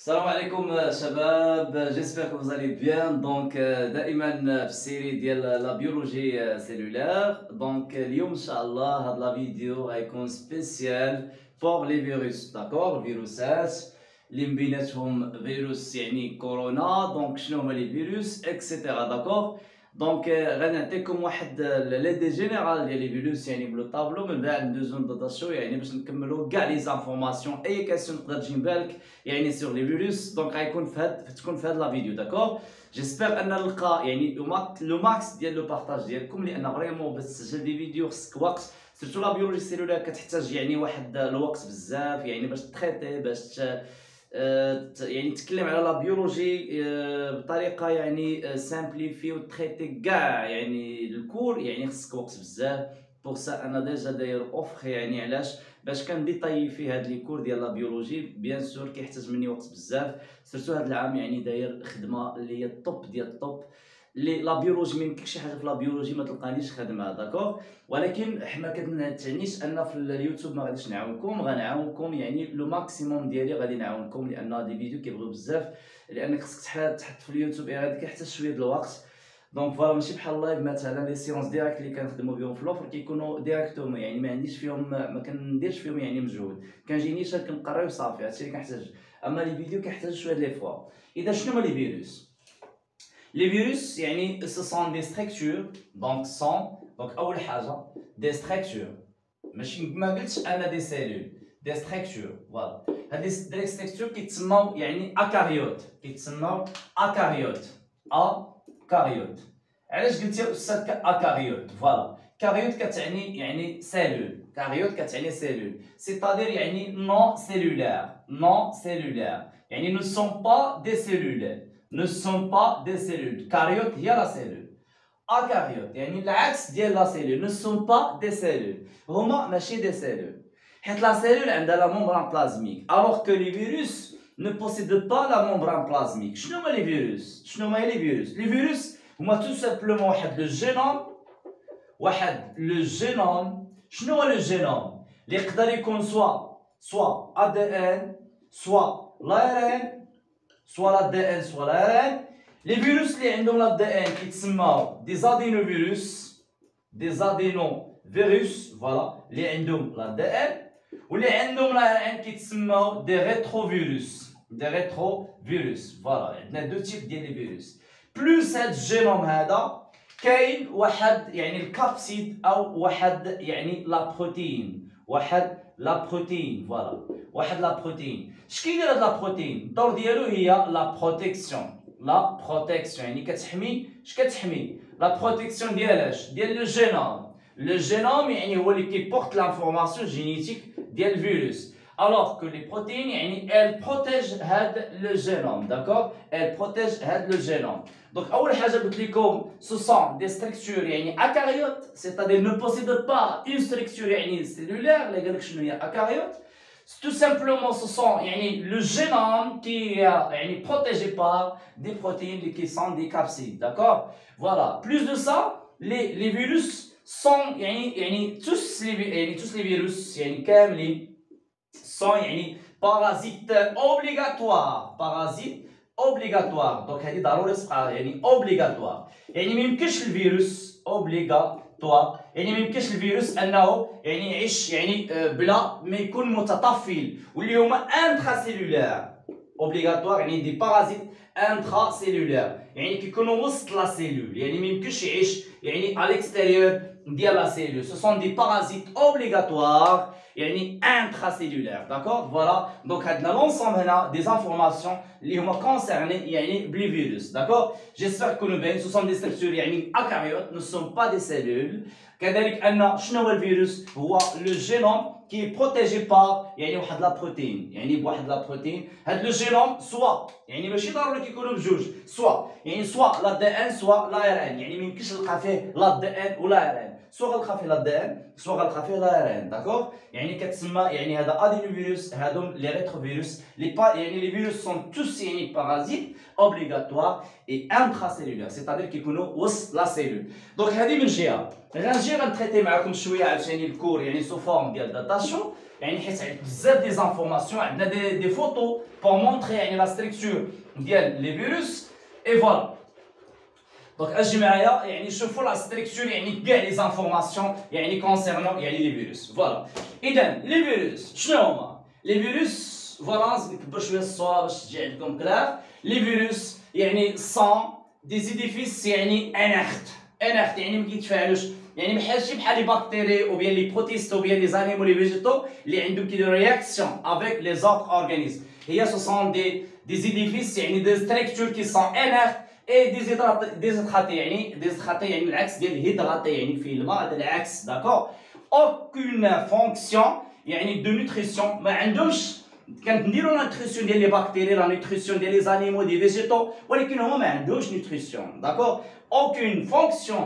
السلام عليكم شباب، جيسبر كو فوز allez bien. دونك دائما في السيري ديال لا بيولوجي سيلولار. دونك اليوم ان شاء الله هاد لا فيديو غيكون سبيسيال فور لي فيروس. داكور، الفيروسات اللي من بيناتهم فيروس يعني كورونا. دونك شنو هما لي فيروس اكسيتيرا. داكور، دونك غنعطيكم واحد لي دي جينيرال ديال لي فيروس يعني بلو طابلو، من بعد ندوزو ندردشو شو يعني باش نكملو كاع لي زانفورماسيون. اي كاسيون تقدر تجي من بالك يعني سور لي فيروس. دونك غيكون تكون في هاد لا فيديو. داكور، جيسبر ان نلقى يعني لو ماكس ديال لو بارطاج ديالكم، لان فريمون باش تسجل دي فيديو خصك وقت. سيرتو لا بيولوجي سيلولار كتحتاج يعني واحد الوقت بزاف، يعني باش تريتي، باش يعني تتكلم على لا بيولوجي بطريقه يعني سامبليفي وتريتي كاع يعني الكور، يعني خصك وقت بزاف. بور سا انا ديجا داير اوفر، يعني علاش؟ باش كنديطاي في هاد لي كور ديال لا بيولوجي. بيان سور كيحتاج مني وقت بزاف، سيرتو هاد العام يعني داير خدمه اللي هي الطوب ديال الطوب. اللي لا بيولوجي ما يمكنش شي حاجه في لا بيولوجي ما تلقانيش خدمه. داكوغ، ولكن ما كتعنيش ان في اليوتيوب ما غاديش نعاونكم. غنعاونكم يعني لو ماكسيموم ديالي غادي نعاونكم، لان دي فيديو كيبغيو بزاف، لانك خصك تحط في اليوتيوب غادي كيحتاج شويه د الوقت. دونك فوالا، ماشي بحال اللايف مثلا لي سيونس ديريكت اللي كنخدموا بهم في الاوفر كيكونوا ديريكتومون، يعني ما عنديش فيهم، ما كنديرش فيهم يعني مجهود، كنجي نيشان كنقري وصافي. هادشي اللي كنحتاج. اما لي فيديو كيحتاج شويه لي فوا. اذا شنو هما لي فيروس؟ لي فيروس يعني سو سون دي ستركتور. دونك سون، دونك اول حاجه دي ستركتور، ماشي ما قلتش انا دي سيلول، دي ستركتور. فوالا، هاد لي ستركتور كيتسموا يعني اكاريوت، كيتسموا اكاريوت. اكاريوت. علاش قلت يا استاذ اكاريوت؟ فوالا، كاريوت كتعني يعني سيلول، كاريوت كتعني سيلول، سيتادير يعني نون سيلولار. نون سيلولار يعني نو سون با دي سيلول، ne sont pas des cellules. Cariote هي لا سيلول. اكاريوت يعني العكس ديال لا سيلول، ne sont pas des cellules. هما ماشي دي سيلول، حيت لا سيلول عندها لا ممبران بلازميك، alors que les virus ne possèdent pas la membrane plasmique. شنو هما لي فيروس؟ شنو هما لي فيروس؟ لي فيروس هما تو سامبلومون واحد لو جينوم، واحد لو جينوم. شنو هو لو جينوم؟ اللي يقدر يكون سوا ADN، سوا l'ARN، soit l'ADN soit l'ARN. Les virus اللي عندهم l'ADN كيتسماو دي زادينوفيروس، دي زادينوفيروس فوالا اللي عندهم l'ADN، واللي عندهم l'ARN كيتسماو دي ريتروفيروس، دي ريتروفيروس. فوالا، عندنا دو تيب ديال لي فيروس. بلوس هاد الجينوم هذا كاين واحد يعني الكابسيد او واحد يعني لا بروتين، واحد لا بروتين. فوالا، واحد لا بروتين. اش كيدير هاد لا بروتين؟ الدور ديالو هي لا بروتيكسيون. لا بروتيكسيون يعني كتحمي. اش كتحمي؟ لا بروتيكسيون ديالاش؟ ديال لو جينوم. لو جينوم يعني هو اللي كيبورت لانفورماسيون جينيتيك ديال الفيروس، alors que les protéines يعني elles protègent هاد لو جينوم. داكوغ، elles protègent هاد لو جينوم. دونك اول حاجه قلت لكم سو سون دي ستركتور يعني اكاريوت، سيتادير نو بوسيدو با اون ستركتور يعني سيلولار. اللي قالك شنو هي اكاريوت؟ Tout simplement, ce sont le génome qui est protégé par des protéines qui sont des capsides. D'accord? Voilà. Plus de ça, les virus sont tous les virus sont parasites obligatoires. Parasites obligatoires. Donc, هذه ضروري تبقى obligatoire. يعني ما يمكنش الفيروس obligatoire. يعني ما يمكنش الفيروس انه يعيش بلا ما يكون متطفل، واللي هما انتراسيلولار. اوبليغاتوار يعني دي بارازيت انتراسيلولار، يعني كيكونوا وسط لا سيلول، يعني ما يمكنش يعيش على الاكستيريور ديال لا سيلول. سو سون دي بارازيت اوبليغاتوار يعني انتراسيلولار. داكور، فوالا. دونك عندنا لونسومبل هنا دي انفورماسيون اللي هما كونسيرني بلي فيروس. داكور، جيسبر تكونوا باين. سو سون دي ستركتور يعني اكاريوت، نو سون با دي سيلول. كذلك ان شنو هو الفيروس؟ هو لو جينوم كي بروتيجي بار واحد لا بروتين، بواحد لا بروتين. هاد لو جينوم سوا ماشي ضروري كيكونوا بجوج، سوا سوا لا دي ان سوا لا ار ان، ما يمكنش نلقى فيه لا دي ان ولا ار ان، سوا غنلقى فيه لا دي ان سوا غنلقى فيه لا ار ان. داكوغ، كتسمى هذا ادينوفيروس، هادوم لي ريتروفيروس. لي فيروس سون توس بارازيت اوبليغاتوار اي انتراسيلولار، سيتادير كيكونوا وسط لا سيلول. دونك هذه من جهه. غنجي غنتريتي معكم شويه عاوتاني الكور سو فورم ديال داتاسيون، يعني حيت بزاف دي زانفورماسيون عندنا دي فوتو بور مونطري يعني لا ستركتور ديال لي فيروس اي فوالا. دونك اجي معايا يعني شوفوا لا ستركتور يعني كاع لي زانفورماسيون يعني كونسيرنون يعني لي فيروس فوالا. اذا لي فيروس شنو هما؟ لي فيروس فوالا نكبر شويه الصوره باش تجي عندكم كلار. لي فيروس يعني سون دي زيديفيس يعني انيرت يعني ما كيتفاعلوش يعني بحال لي بكتيري او بيان لي بروتيست او بيان لي زانيمو لي فيجيتو اللي عندهم كيديروا رياكسيون افيك لي زوتر اورغانيزم. هي سو سون دي زيديفيس يعني دي ستركتور كي سون انيرت اي ديزيدراتي يعني ديزيدراتي يعني العكس ديال هيدراتي يعني في الماء هذا العكس داكور. اوكون فونكسيون يعني دو نوتريسيون ما عندهمش. كانت نديرو لا نوتريسيون ديال لي بكتيري لا نوتريسيون ديال لي زانيمو دي فيجيتو ولكن هما ما عندهمش نوتريسيون داكور. aucune fonction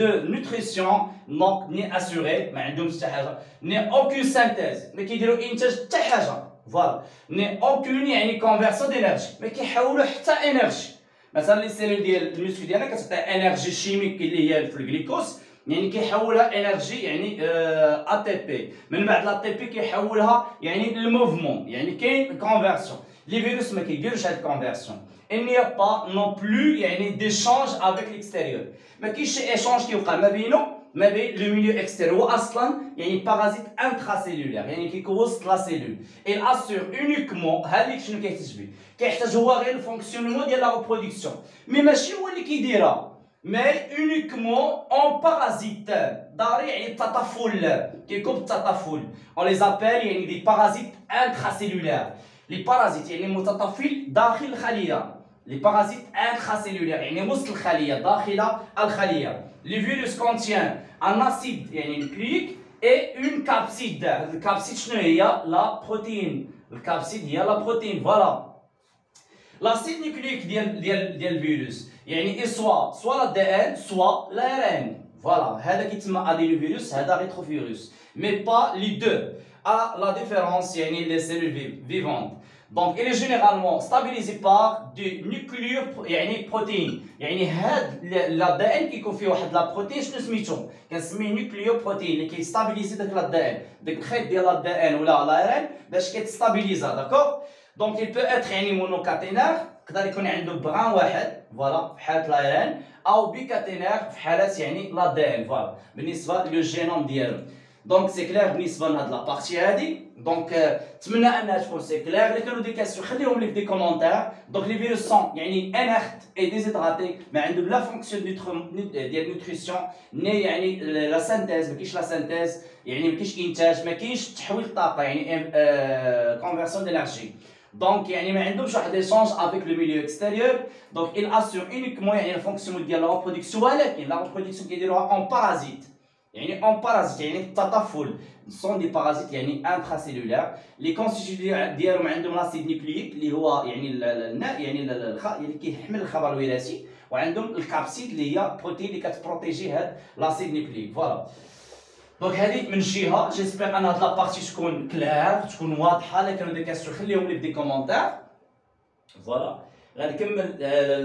de nutrition donc ni assurée ما عندهمش حتى حاجه ni aucune synthèse ما كيديروا انتاج حتى حاجه فوالا ni aucune يعني conversion d'énergie ما كيحولوا حتى انرجي. مثلا لي سيلول ديال المسك ديالنا كتعطي انرجي شيميك اللي هي في الجليكوز يعني كيحولها انرجي يعني ا تي بي من بعد لا تي بي كيحولها يعني الموفمون يعني كاين كونفرسيون. لي فيروس ما كيديروش هاد الكونفرسيون. Il n'y a pas non plus يعني d'échange avec l'extérieur. ما كاينش شي ايشانج كيوقع ما بينه ما بين لو ميليو اكستيريور. هو اصلا يعني بارازيت انتراسيلولير يعني كيكون وسط لا سيلول. il assure uniquement هذيك شنو كيحتاج به؟ كيحتاج هو غير الفونكسيونمون ديال لا ريبرودكسيون مي ماشي هو اللي كيديرها مي اونيكمون اون بارازيت ضروري يعني التطفل كيكون بالتطفل. on les appelle يعني دي بارازيت انتراسيلولير. لي بارازيت يعني متطفل داخل الخليه. Les parasites intracellulaires يعني وسط الخلية داخل الخلية. Les virus contient un acide يعني nucléique et une capside. الكابسيد شنو هي؟ لا بروتين. الكابسيد هي لا بروتين فوالا. l'acide nucléique ديال الفيروس يعني سوا لا دي ان سوا لا ار ان فوالا. هذا كيتسمى ادينوفيروس هذا ريتروفيروس مي با لي دو. à la différence يعني les cellules vivantes. Donc il est généralement stabilisé par du nucléoprotéine. يعني هاد لا دي ان كيكون فيه واحد لا بروتين شنو سميتو؟ كنسميه نيوكليوبروتين اللي كيستابيليزي داك لا دي ان داك الخيط ديال لا دي ان ولا لا ار ان باش كتستابيليزا داكور. دونك il peut être يعني مونوكاتينير يقدر يكون عنده بغان واحد فوالا في حالة لا ار ان او بيكاتينير في حالات يعني لا دي ان فوالا بالنسبة لو جينوم ديالو. دونك سي كلير بالنسبه لهاد لابارتي هادي. دونك نتمنى انها تكون سي كلير. الا كانوا دي كاستيون خليهم لي في دي كومونتير. دونك لي فيروس سون يعني انيرت اي ديزيدراتي ما عندهم لا فونكسيون ديال نوتريسيون ني يعني لا سانتيز ما كاينش لا سانتيز يعني ما كاينش انتاج ما كاينش تحويل الطاقه يعني كونفرسيون دينيرجي. دونك يعني ما عندهمش واحد ليشونج افيك لو ميليو اكستيريور. دونك il assure uniquement يعني الفونكسيون ديال لا ريبرودكسيون ولكن لا ريبرودكسيون كيديروها اون بارازيت يعني اون بارازيت يعني التطفل. سون دي بارازيت يعني انتراسيلولير. لي كونستيتيو ديالهم عندهم لاسيد نيوكلييك اللي هو يعني يعني كيحمل الخبر الوراثي وعندهم الكابسيد اللي هي بروتين اللي كتبروتيجي هاد لاسيد نيوكلييك فوالا. دونك هذه من جهه جيسبيغ ان هاد لابارتي تكون كلير تكون واضحه. الا كانوا دي كاستيون خليهم لي في دي كومونتير فوالا. غنكمل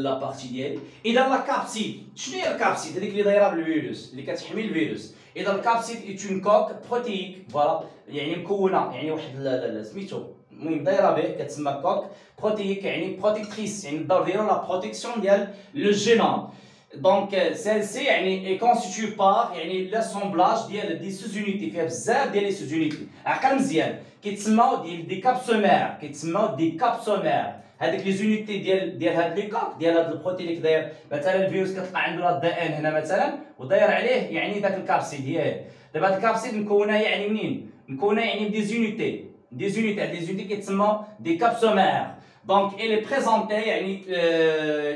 لابارتي ديالي. اذا لا كابسيد شنو هي الكابسيد؟ هذيك اللي دايره بالفيروس اللي كتحمي الفيروس. اذا الكابسيد اي اون كوك بروتييك فوالا يعني مكونه يعني واحد سميتو المهم دايره به كتسمى كوك بروتييك يعني بروتيكتريس يعني الدور ديالو لا بروتيكسيون ديال لو جينوم. دونك سيلسي يعني اي كونستيتيو بار يعني لاسومبلاج ديال دي سوزونيتي فيها بزاف ديال لي سوزونيتي. عقل مزيان كيتسماو دي كابسومير كيتسماو دي كابسومير. هذيك لي زونيتي ديال هاد لي كوك ديال هاد البروتين اللي كداير مثلا الفيروس كتلقى عنده لا دي ان هنا مثلا وداير عليه يعني داك الكابسيد ديالو. دابا هاد الكابسيد مكونه يعني منين؟ مكونه يعني دي زونيتي هاد لي زونيتي كيتسمى دي كابسومير. دونك إلي بريزونتي يعني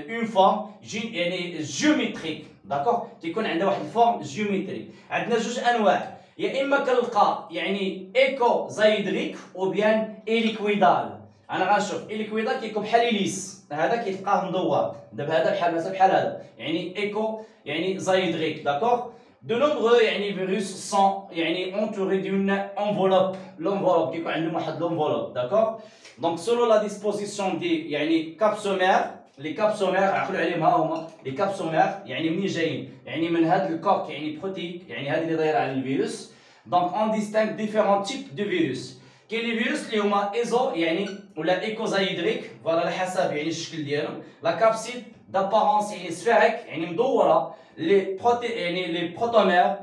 اون فورم يعني جيوميتريك داكوغ كيكون عندها واحد الفورم جيوميتريك. عندنا جوج انواع يا اما كنلقى يعني ايكو زايدريك او بيان اليكويدال. انا غنشوف اليكويدال كيكون بحال ليس هذا كيلقاه مدور. دابا هذا بحال مثلا بحال هذا يعني ايكو يعني زايدريك داكوغ. De nombreux يعني فيروس sont يعني entourés d'une enveloppe. L'enveloppe كيكون عندهم واحد l'enveloppe داكوغ. دونك سولو لا ديسبوزيسيون دي يعني كابسومير. لي كابسومير عقلوا عليهم ها هما لي كابسومير يعني منين جايين يعني من هاد الكوك يعني بروتيك يعني هذه اللي دايره على الفيروس. دونك اون ديستانغ ديفيرون تيب دو فيروس. كاين لي فيروس اللي هما ايزو يعني ولا ايكوزايدريك فوالا على حسب يعني الشكل ديالهم. لا كابسيد دابارونس يعني سفيريك يعني مدوره. لي يعني لي بروتومير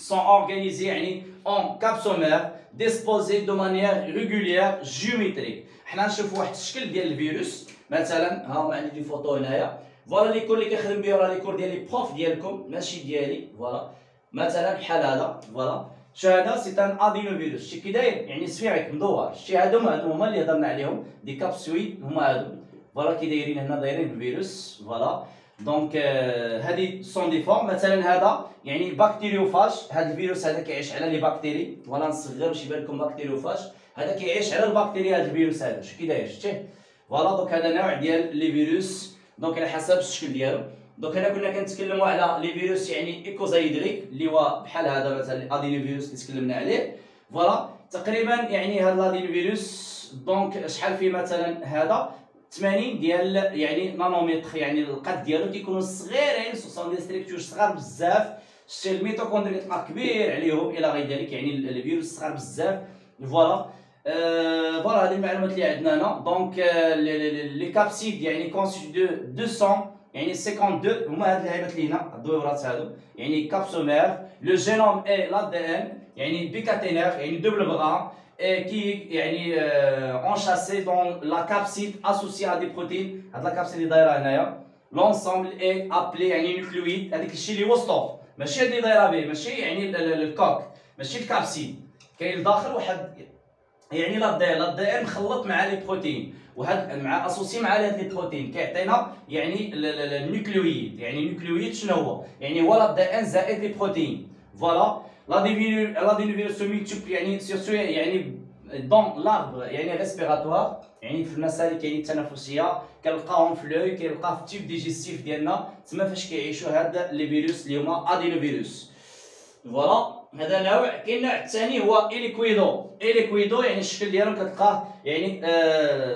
sont organisés يعني en capsomères disposés de manière régulière géométrique. حنا نشوفوا واحد الشكل ديال الفيروس مثلا ها هما عندي دي فوتو هنايا فوالا لي كور اللي كنخدم بهم راه لي كور ديال لي بروف ديالكم ماشي ديالي. فوالا مثلا بحال هذا فوالا شو هذا سي ان ادينو فيروس. شتي كي داير يعني سفيريك مدور. شتي هادو هما اللي هضرنا عليهم دي كابسويد هما هادو فوالا كي دايرين هنا دايرين الفيروس فوالا. دونك هادي سون دي فورم. مثلا هذا يعني بكتيريوفاج. هذا الفيروس هذا كيعيش على لي بكتيري فوالا نصغر باش يبان لكم بكتيريوفاج. هذا كيعيش على البكتيريا. هذا الفيروس هذا شتي كي داير شتيه فوالا. دونك هذا نوع ديال لي فيروس دونك على حسب الشكل ديالو. دونك هنا كنا كنتكلموا على لي فيروس يعني ايكوزايدريك اللي هو بحال هذا مثلا ادينو فيروس اللي تكلمنا عليه فوالا. تقريبا يعني هذا الادينو فيروس دونك شحال فيه مثلا هذا 80 ديال يعني نانومتر يعني القد ديالو كيكونوا صغيرين 70 ستركتور صغار بزاف. شتي الميتوكوندري كيبقى كبير عليهم الى غير ذلك يعني الفيروس صغار بزاف فوالا. فوالا هذه المعلومات اللي عندنا هنا. دونك لي كابسيد يعني كونستيتو دو 200 يعني 52 هما هاد اللعيبات اللي هنا الدويرات هادو يعني كابسومير. لو جينوم اي لا دي ان يعني بيكاتينير يعني دوبل بغا qui يعني enchâssé dans la capside associée à des protéines. هاد لا كابسيد اللي دايره هنايا l'ensemble est appelé يعني نيوكليويد. هذاك الشيء اللي وسطو ماشي هاد اللي دايره به ماشي يعني الكوك ماشي الكابسيد. كاين لداخل واحد يعني لا دي ان مخلط مع لي بروتين وهاد مع اسوسي مع هاد لي بروتين كيعطينا يعني النيوكليويد. يعني النيوكليويد شنو هو يعني هو لا دي ان زائد لي بروتين فوالا. l'adénovirus se multiplie يعني surtout يعني dans l'arbre يعني ريسبيراتوار يعني في المسالك يعني التنفسيه كنلقاهم في لوي كنلقاه في التيب ديجيستيف ديالنا تما فاش كيعيشوا هاد لي فيروس اللي هما ادينوفيروس فوالا. هذا نوع. كاين النوع الثاني هو إليكويدو يعني الشكل ديالو كتلقاه يعني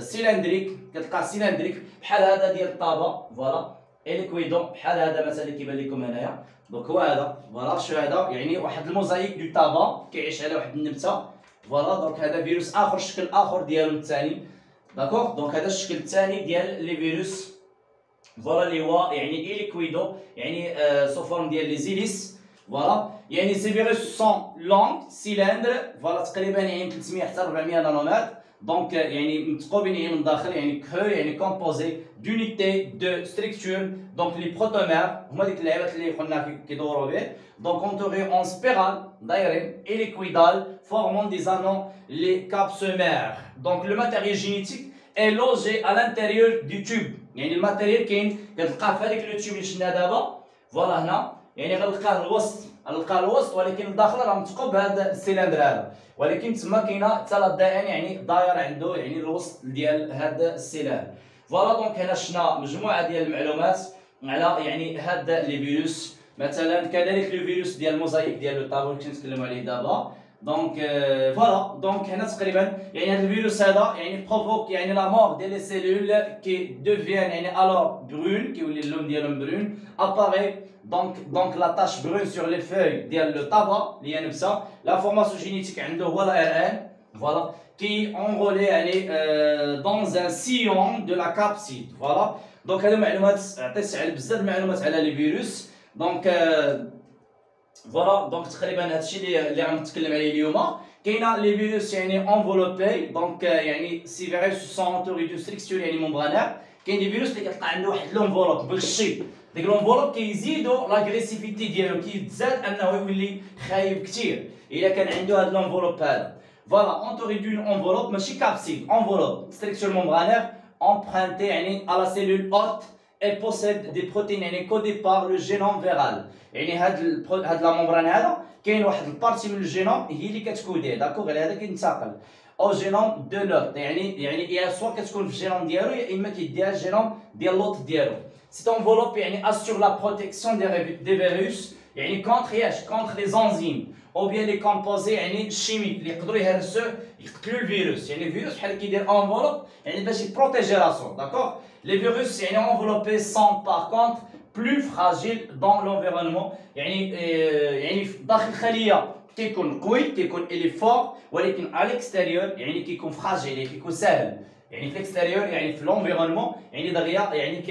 سيلندريك كتلقاه سيلندريك بحال هذا ديال الطابه فوالا. إليكويدو بحال هذا مثلا اللي كيبان لكم هنايا دونك هو هذا فوالا. شو هذا يعني واحد الموزايك دو طابا كيعيش على واحد النبته فوالا. دونك هذا فيروس اخر شكل اخر ديالو الثاني داكوغ. دونك هذا الشكل الثاني ديال لي فيروس فوالا اللي هو يعني إليكويدو يعني سو فورم ديال لي زيليس فوالا. يعني سي فيروس سون لونغ سيلندر فوالا تقريبا يعني 300 حتى 400 نانومتر. دونك يعني متقوبين يعني من الداخل يعني كرو يعني كومبوزي دونيتي دو ستركتور. دونك لي بروتومير هما ديك اللعيبات اللي قلنا كيدوروا به. دونك اونتوري اون سبيرال دايرين إليكويدال فورمون دي زانون لي كابسومير. دونك لو ماتيريال جينيتيك اي لوجي à l'intérieur du tube. يعني الماتيريال كاين كتلقاه في هذاك لو تيوب اللي شفنا دابا فوالا هنا يعني غنلقاه الوسط ولكن الداخل راه مثقوب بهذا السيلندر هذا ولكن تما كاينه حتى لا دي ان يعني داير عنده يعني الوسط ديال هذا السيلندر فوالا. دونك هنا شفنا مجموعه ديال المعلومات على يعني هاد لي فيروس. مثلا كذلك لو فيروس ديال الموزايك ديال لو طابو اللي كنتكلموا عليه دابا. دونك فوالا. دونك هنا تقريبا يعني هذا الفيروس هذا يعني بروفوك يعني لا مور ديال لي سيلول كي دوفيان يعني الور برون كيولي اللون ديالهم برون اباري donc la tache brune sur les feuilles ديال لو طابا اللي هي نفسها. لا فورماسيون جينيتيك عنده هو لا ار ان فوالا كي انغولي يعني dans un sillon de la capside فوالا. دونك هادو معلومات عطيت على بزاف المعلومات على لي فيروس. دونك فوالا. دونك تقريبا هادشي اللي غنتكلم عليه اليوم. كاينه لي فيروس يعني انفولوبي دونك يعني سي فيروس سون انتوري دو ستركتور يعني ممبرانير. كاين دي فيروس اللي كتلقى عنده واحد لونفولوب بالشي ديك لونفولوب كيزيدو لاغريسيفيتي ديالو كيتزاد انه يولي خايب كثير الا كان عنده هاد لونفولوب هذا فوالا. انتوري دون انفولوب ماشي كابسيد انفولوب ستركتور ممبرانير emprunté يعني à la cellule hôte elle possède des protéines يعني codées par le génome viral. يعني هاد لا ممبران هذا كاين واحد البارتي من الجينوم هي اللي كتكوديه داكوغ على هذا كينتقل او جينوم دو لوت يعني يا سوا كتكون في الجينوم ديالو يا اما كيديها الجينوم ديال لوط ديالو. سي انفولوب يعني assure la protection des virus يعني contre les enzymes او بيان لي كومبوزي يعني شيميك اللي يقدروا يهرسوا يقتلوا الفيروس. يعني الفيروس بحال كيدير انفولوب يعني باش يبروتيجي راسو داكوغ. لي فيروس يعني انفولوبي سون باغ كونتر بلو فراجيل دون لونفيرونمون يعني يعني داخل الخليه كيكون قوي، كيكون الي فور، ولكن على الاكستيريور يعني كيكون فراجيل، يعني كيكون ساهل. يعني في الاكستيريور يعني في لونفيرونمون يعني دغيا يعني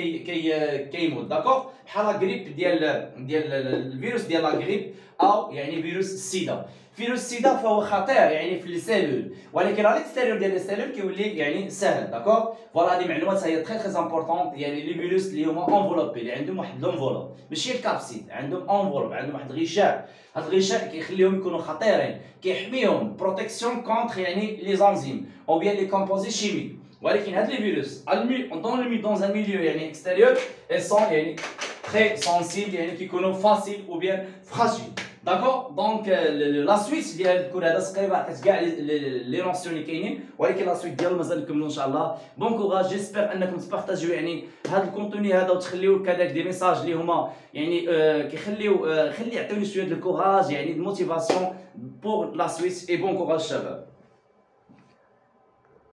كيموت داكوغ، بحال لا غريب ديال الفيروس ديال لا غريب او يعني فيروس السيدا. فيروس السيدا فهو خطير يعني في لي سيلول، ولكن على الاكستيريور ديال لي سيلول كيولي يعني ساهل داكوغ. فوالا هذه معلومات هي تري تري امبورطونط. يعني لي فيروس اللي هما انفولوبي اللي عندهم واحد لونفولوب ماشي الكابسيد، عندهم انفولوب، عندهم واحد الغشاء. هذا الغشاء كيخليهم يكونوا خطيرين، كيحميهم بروتيكسيون كونتر يعني لي زانزيم او بيان لي كومبوزي شيميك. ولكن هاد لي فيروس dans un milieu يعني extérieur elles sont يعني très sensibles يعني كيكونوا فاسيل ou bien fragiles. داكور دونك لا سويت ديال هاد الكور هذا تقريبا عطيت كاع لي نونسيون اللي كاينين، ولكن لا سويت ديالو مازال نكملوا ان شاء الله. بون كوراج، جيسبر انكم تبارطاجيو يعني هاد الكونتوني هذا وتخليو كذاك دي ميساج اللي هما يعني كيخليو يعطيوني شويه د الكوراج يعني د موتيفاسيون بور لا سويت. اي بون كوراج شباب.